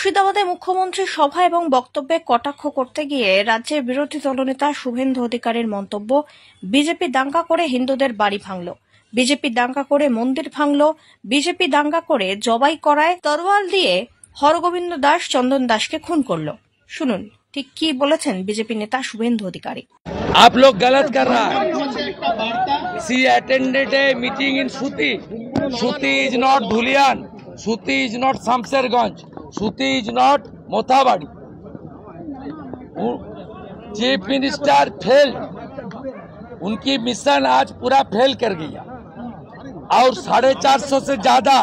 মুর্শিদাবাদে মুখ্যমন্ত্রীর সভা এবং বক্তব্যে কটাক্ষ করতে গিয়ে রাজ্যের বিরোধী দলনেতা শুভেন্দু অধিকারীর মন্তব্য, বিজেপি দাঙ্গা করে হিন্দুদের বাড়ি ভাঙল, বিজেপি দাঙ্গা করে মন্দির ভাঙল, বিজেপি দাঙ্গা করে জবাই করায় তরোয়াল দিয়ে হরগোবিন্দ দাস চন্দন দাসকে খুন করল। শুনুন ঠিক কি বলেছেন বিজেপি নেতা শুভেন্দু অধিকারী। आप लोग गलत कर रहा है। She attended a meeting in Suti. Suti is not Dhulian. Suti is not Samserganj. Suti is not Mothabadi. Chief minister fail, उनकी मिशन आज पूरा फेल कर गया और 450 से ज्यादा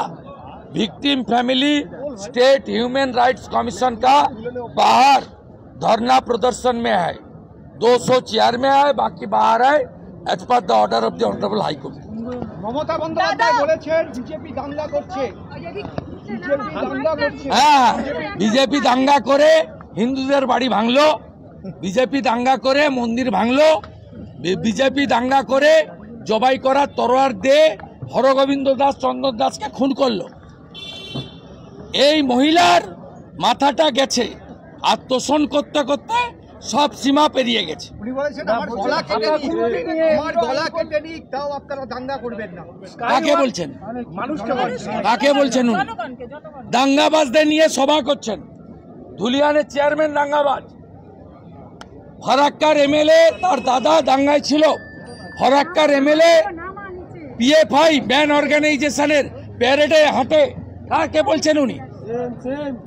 victim family state human rights commission का बाहर धरना प्रदर्शन में है। 200 चेयर में है, बाकी बाहर है as per the order of the honourable High Court. Mamata Bandyopadhyay বলেছেন বিজেপি দাঙ্গা করছে, হ্যাঁ বিজেপি দাঙ্গা করে হিন্দুদের বাড়ি ভাঙলো, বিজেপি দাঙ্গা করে মন্দির ভাঙলো, বিজেপি দাঙ্গা করে জবাই করা তরোয়ার দিয়ে হরগোবিন্দ দাস চন্দন দাসকে খুন করলো। এই মহিলার মাথাটা গেছে, আত্মসন করতে করতে সব সীমা পেরিয়ে গেছে। উনি বলেছেন আমার গলা কেটে নিক তাও আপনারা দাঙ্গা করবেন না। কাকে বলছেন? কাকে বলছেন? উনি দাঙ্গাবাজদের নিয়ে সভা করছেন। ধুলিয়ানের চেয়ারম্যান দাঙ্গাবাজ, ফরাক্কার এমএলএ তার দাদা দাঙ্গায় ছিল। ফরাক্কার এমএলএ পিএফআই ম্যান অর্গানাইজেশনের প্যারেডে হাঁটে। কাকে বলছেন উনি?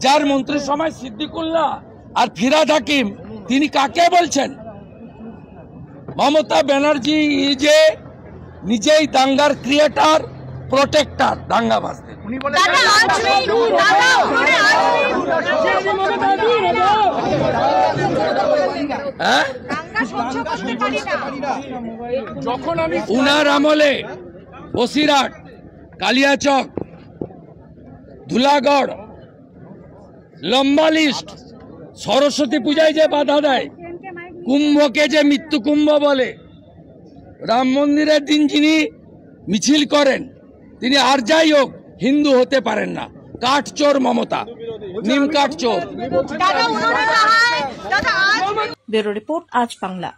যার মন্ত্রী সময় সিদ্দিকুল্লাহ আর ফিরাদ হাকিম, তিনি কাকে বলছেন? মমতা ব্যানার্জি যে নিজেই দাঙ্গার ক্রিয়েটার, প্রোটেক্টর দাঙ্গাবাজদের। উনার আমলে বসিরহাট, কালিয়াচক, ধুলাগড়, লম্বা লিস্ট, সরস্বতী পূজায় যে বাধা দেয়, কুম্ভকে যে মৃত্যু কুম্ভ বলে, রাম মন্দিরের দিন যিনি মিছিল করেন তিনি আর যাই হোক হিন্দু হতে পারেন না। কাঠচোর মমতা, নিম কাঠচোর। ব্যুরো রিপোর্ট, আজ বাংলা।